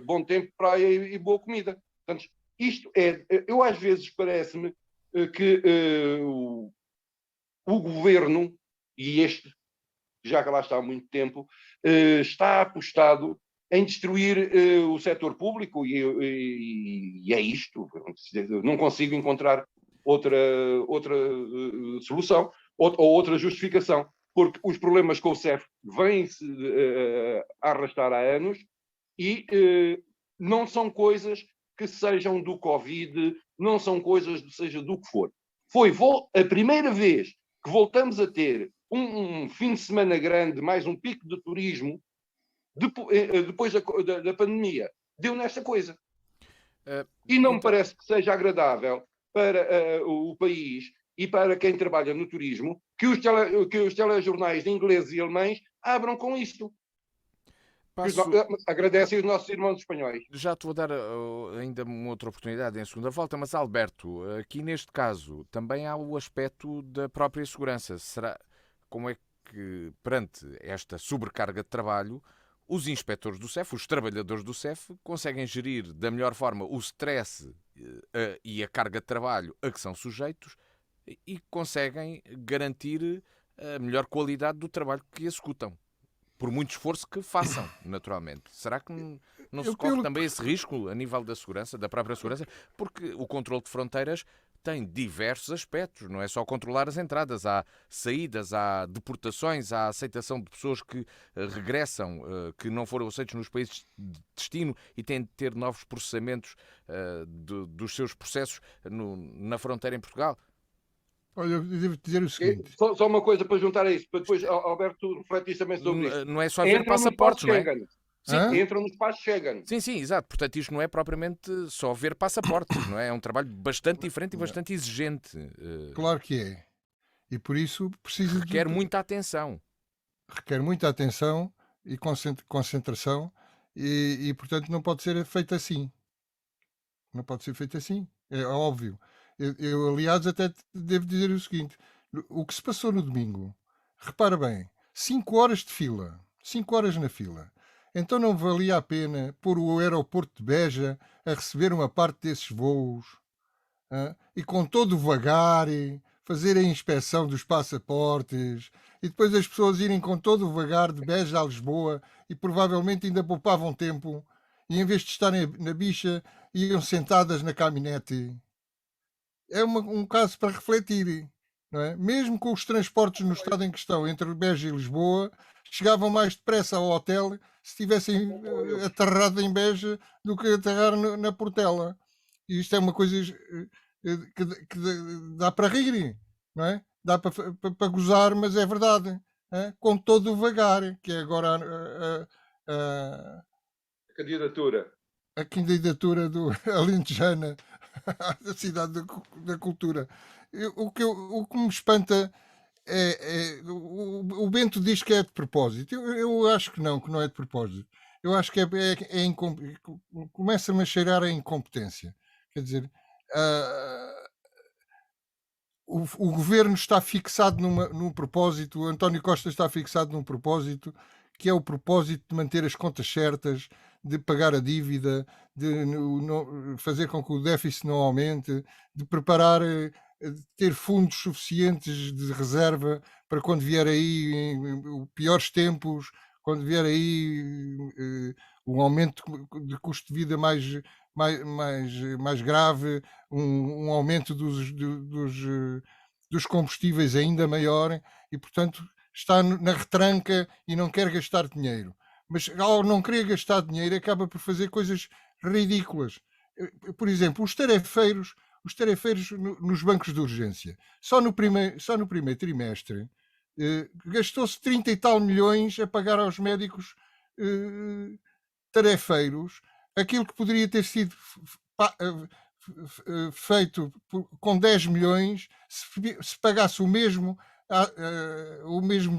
S4: bom tempo, praia e boa comida. Portanto, isto é... Eu às vezes parece-me que o governo, e este, já que lá está há muito tempo, está apostado em destruir o setor público e é isto. Não consigo encontrar outra solução ou outra justificação, porque os problemas com o CEF vêm-se a arrastar há anos e não são coisas que sejam do Covid, não são coisas seja do que for. Foi a primeira vez que voltamos a ter um fim de semana grande, mais um pico de turismo, depois da pandemia, deu nesta coisa. E não me parece que seja agradável para o país e para quem trabalha no turismo que os telejornais de ingleses e alemães abram com isto. Agradecem os nossos irmãos espanhóis.
S2: Já te vou dar ainda uma outra oportunidade em segunda volta, mas Alberto, aqui neste caso também há o aspecto da própria segurança. Como é que, perante esta sobrecarga de trabalho, os inspectores do CEF, os trabalhadores do CEF, conseguem gerir da melhor forma o stress e a carga de trabalho a que são sujeitos e conseguem garantir a melhor qualidade do trabalho que executam? Por muito esforço que façam, naturalmente. Será que não se corre também esse risco a nível da segurança, da própria segurança? Porque o controle de fronteiras tem diversos aspectos, não é só controlar as entradas, há saídas, há deportações, há aceitação de pessoas que regressam, que não foram aceitos nos países de destino e têm de ter novos processamentos dos seus processos na fronteira em Portugal.
S3: Olha, eu devo dizer o seguinte.
S4: Só uma coisa para juntar a isso, para depois, Alberto, refletir também sobre isso.
S2: Não é só ver passaportes, não é?
S4: Sim, entram no espaço Schengen.
S2: Sim, exato. Portanto, isto não é propriamente só ver passaportes, não é? É um trabalho bastante diferente e bastante exigente.
S3: Claro que é. E por isso precisa
S2: requer muita atenção.
S3: Requer muita atenção e concentração e, portanto, não pode ser feito assim. Não pode ser feito assim. É óbvio. Eu, aliás, até devo dizer o seguinte. O que se passou no domingo, repara bem, 5 horas de fila. 5 horas na fila. Então não valia a pena pôr o aeroporto de Beja a receber uma parte desses voos, e com todo o vagar, fazer a inspeção dos passaportes, e depois as pessoas irem com todo o vagar de Beja a Lisboa e provavelmente ainda poupavam tempo, e em vez de estarem na bicha, iam sentadas na caminhonete. É um caso para refletir, não é? Mesmo com os transportes no estado em que estão, entre Beja e Lisboa, chegavam mais depressa ao hotel se tivessem aterrado em Beja do que aterrar na Portela. E isto é uma coisa que dá para rir, não é? Dá para gozar, mas é verdade. Com todo o vagar, que é agora
S4: Candidatura.
S3: a candidatura do Alentejana da cidade da cultura. O que me espanta o Bento diz que é de propósito. Eu acho que não é de propósito. Eu acho que começa-me a cheirar a incompetência. Quer dizer, ah, o governo está fixado num propósito, o António Costa está fixado num propósito, que é o propósito de manter as contas certas, de pagar a dívida, de fazer com que o déficit não aumente, de preparar, de ter fundos suficientes de reserva para quando vier aí piores tempos, quando vier aí um aumento de custo de vida mais grave, um aumento dos combustíveis ainda maior, e portanto está na retranca e não quer gastar dinheiro. Mas ao não querer gastar dinheiro acaba por fazer coisas ridículas. Por exemplo, os tarefeiros nos bancos de urgência. Só no primeiro trimestre gastou-se 30 e tal milhões a pagar aos médicos tarefeiros aquilo que poderia ter sido feito com 10 milhões se pagasse o mesmo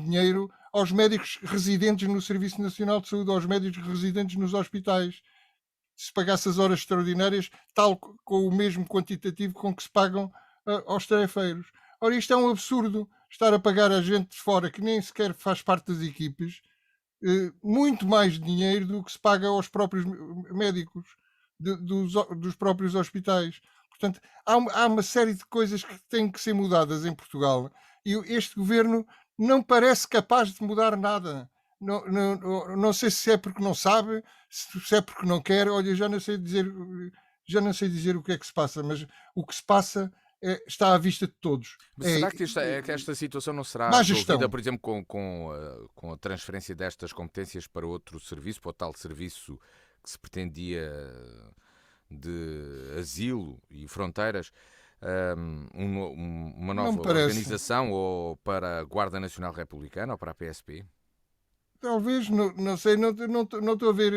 S3: dinheiro aos médicos residentes no Serviço Nacional de Saúde, aos médicos residentes nos hospitais. Se pagasse as horas extraordinárias, tal com o mesmo quantitativo com que se pagam aos tarefeiros. Ora, isto é um absurdo, estar a pagar a gente de fora que nem sequer faz parte das equipes muito mais dinheiro do que se paga aos próprios médicos dos próprios hospitais. Portanto, há uma série de coisas que têm que ser mudadas em Portugal e este governo não parece capaz de mudar nada. Não sei se é porque não sabe, se é porque não quer. Olha, já não sei dizer o que é que se passa, mas o que se passa está à vista de todos.
S2: Mas será que esta situação não será resolvida, por exemplo, com a transferência destas competências para outro serviço, para o tal serviço que se pretendia de asilo e fronteiras, uma nova organização, ou para a Guarda Nacional Republicana ou para a PSP?
S3: Talvez, não sei, não estou a ver.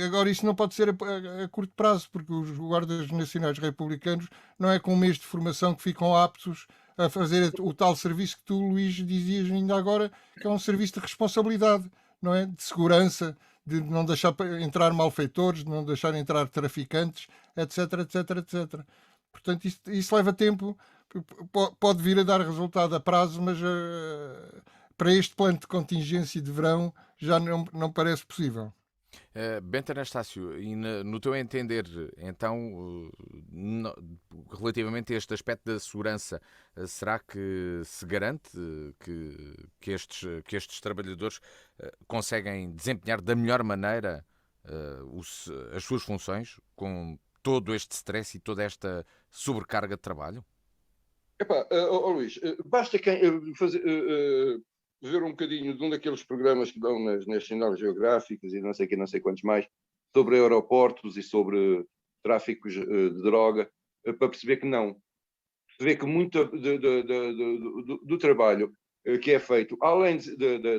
S3: Agora, isso não pode ser a curto prazo, porque os guardas nacionais republicanos não é com um mês de formação que ficam aptos a fazer o tal serviço que tu, Luís, dizias ainda agora, que é um serviço de responsabilidade, não é? De segurança, de não deixar entrar malfeitores, de não deixar entrar traficantes, etc, etc, etc. Portanto, isso leva tempo, pode vir a dar resultado a prazo, mas para este plano de contingência de verão já não parece possível.
S2: Bento Anastácio, e no teu entender, então, relativamente a este aspecto da segurança, será que se garante que estes trabalhadores conseguem desempenhar da melhor maneira as suas funções com todo este stress e toda esta sobrecarga de trabalho?
S4: Epá, Luís, basta ver um bocadinho de um daqueles programas que dão nas National Geográficas e não sei quantos mais, sobre aeroportos e sobre tráficos de droga, para perceber que não. Se vê que muito do trabalho que é feito, além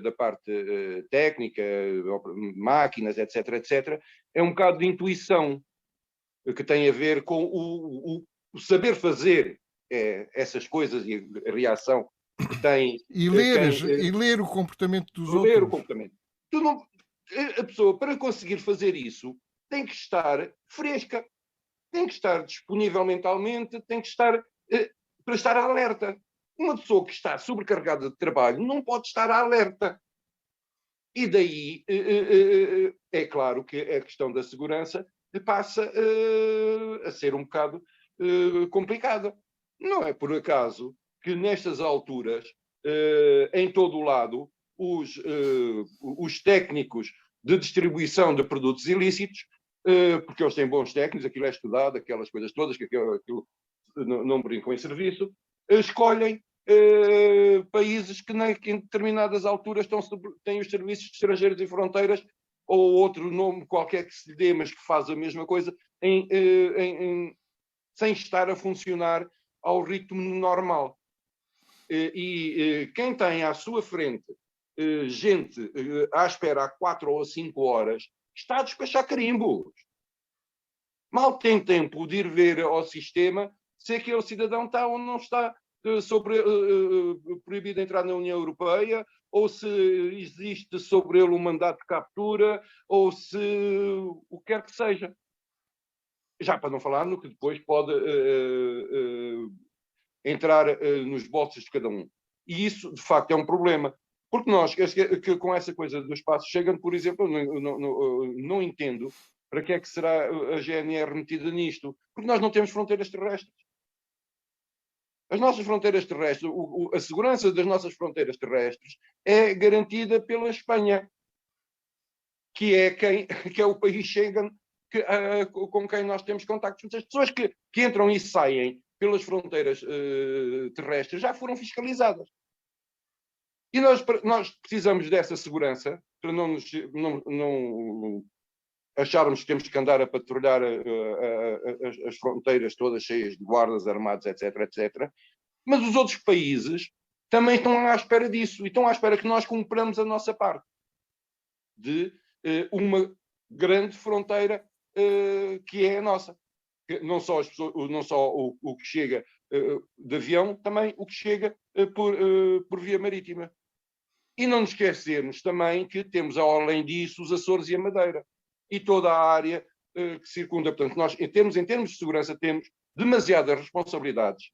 S4: da parte técnica, máquinas, etc., etc., é um bocado de intuição que tem a ver com o saber fazer essas coisas e a reação que tem.
S3: E ler o comportamento dos outros.
S4: Ler o comportamento. A pessoa, para conseguir fazer isso, tem que estar fresca, tem que estar disponível mentalmente, tem que estar para estar alerta. Uma pessoa que está sobrecarregada de trabalho não pode estar alerta. E daí é claro que a questão da segurança passa a ser um bocado complicada. Não é por acaso que nestas alturas, em todo o lado, os técnicos de distribuição de produtos ilícitos, porque eles têm bons técnicos, aquilo é estudado, aquelas coisas todas, que aquilo não brincam em serviço, escolhem países que em determinadas alturas têm os serviços de estrangeiros e fronteiras, ou outro nome qualquer que se lhe dê, mas que faz a mesma coisa, sem estar a funcionar ao ritmo normal. E quem tem à sua frente gente à espera há 4 ou 5 horas, está a despachar carimbos. Mal tem tempo de ir ver ao sistema se aquele cidadão está ou não está proibido de entrar na União Europeia, ou se existe sobre ele um mandato de captura, ou se o que quer que seja. Já para não falar no que depois pode entrar nos bolsos de cada um. E isso, de facto, é um problema. Porque nós, que com essa coisa do espaço Schengen, por exemplo, não entendo para que é que será a GNR metida nisto. Porque nós não temos fronteiras terrestres. As nossas fronteiras terrestres, a segurança das nossas fronteiras terrestres é garantida pela Espanha, que é o país Schengen com quem nós temos contactos. As pessoas que entram e saem pelas fronteiras terrestres já foram fiscalizadas. E nós precisamos dessa segurança para não acharmos que temos que andar a patrulhar as fronteiras todas cheias de guardas armados, etc, etc. Mas os outros países também estão à espera disso e estão à espera que nós cumpramos a nossa parte de uma grande fronteira que é a nossa. Não só o que chega de avião, também o que chega por via marítima. E não nos esquecermos também que temos, além disso, os Açores e a Madeira. E toda a área que circunda. Portanto, nós, em termos de segurança, temos demasiadas responsabilidades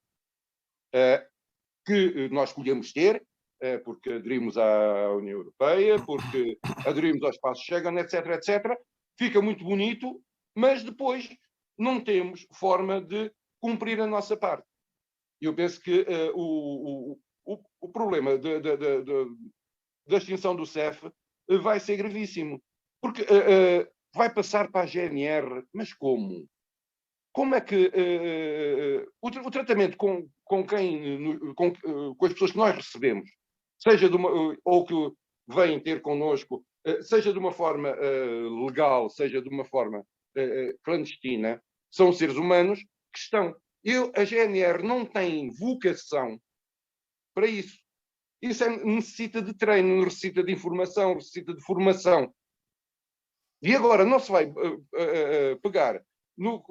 S4: que nós escolhemos ter, porque aderimos à União Europeia, porque aderimos ao espaço Schengen, etc, etc. Fica muito bonito, mas depois não temos forma de cumprir a nossa parte. Eu penso que o problema da extinção do CEF vai ser gravíssimo. Porque vai passar para a GNR, mas como? Como é que o tratamento com as pessoas que nós recebemos, seja ou que vêm ter connosco, seja de uma forma legal, seja de uma forma clandestina, são seres humanos que estão. A GNR não tem vocação para isso. Isso necessita de treino, necessita de informação, necessita de formação. E agora não se vai pegar no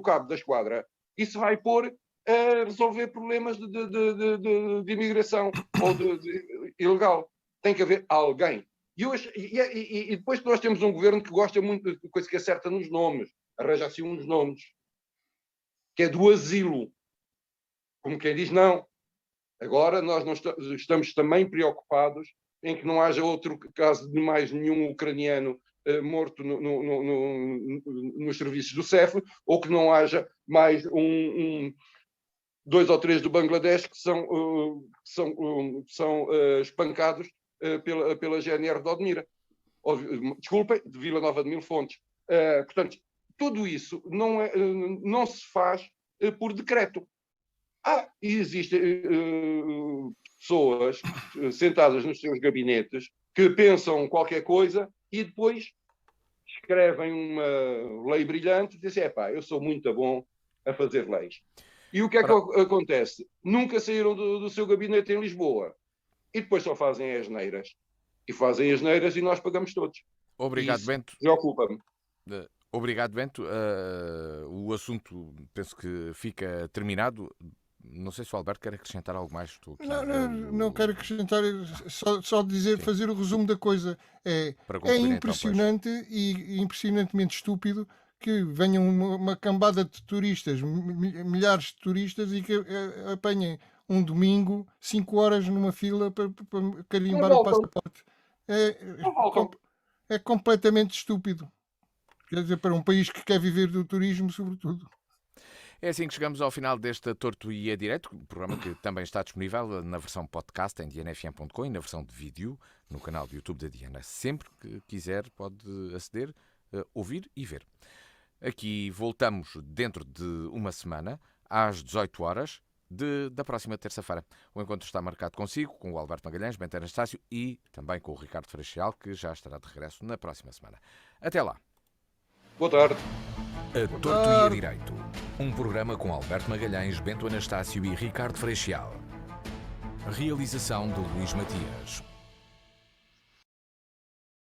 S4: cabo da esquadra e se vai pôr a resolver problemas de imigração ou de ilegal. Tem que haver alguém. E depois nós temos um governo que gosta muito de coisa que acerta nos nomes, arranja assim uns nomes, que é do asilo. Como quem diz, não. Agora nós não estamos também preocupados em que não haja outro caso de mais nenhum ucraniano morto nos serviços do CEF, ou que não haja mais 2 ou 3 do Bangladesh que são espancados pela GNR de Odmira. Desculpem, de Vila Nova de Mil Fontes. Portanto, tudo isso não se faz por decreto. Existem pessoas sentadas nos seus gabinetes que pensam qualquer coisa e depois escrevem uma lei brilhante e dizem, eu sou muito bom a fazer leis. E o que é que acontece? Nunca saíram do seu gabinete em Lisboa e depois só fazem asneiras. E fazem asneiras e nós pagamos todos.
S2: Obrigado, Bento.
S4: Preocupa-me.
S2: Obrigado, Bento. O assunto penso que fica terminado. Não sei se o Alberto quer acrescentar algo mais.
S3: Não quero acrescentar, só dizer, sim, fazer o resumo da coisa. É impressionante e impressionantemente estúpido que venham uma cambada de turistas, milhares de turistas, e que apanhem um domingo, 5 horas numa fila para carimbar o passaporte. É completamente estúpido. Quer dizer, para um país que quer viver do turismo, sobretudo.
S2: É assim que chegamos ao final deste Torto e a Direito, programa que também está disponível na versão podcast em dianafm.com e na versão de vídeo no canal do YouTube da Diana. Sempre que quiser pode aceder, ouvir e ver. Aqui voltamos dentro de uma semana, às 18 horas da próxima terça-feira. O encontro está marcado consigo, com o Alberto Magalhães, Bento Anastácio e também com o Ricardo Freixal, que já estará de regresso na próxima semana. Até lá.
S4: Boa tarde.
S1: A Torto e a Direito. Um programa com Alberto Magalhães, Bento Anastácio e Ricardo Freixal. Realização de Luís Matias.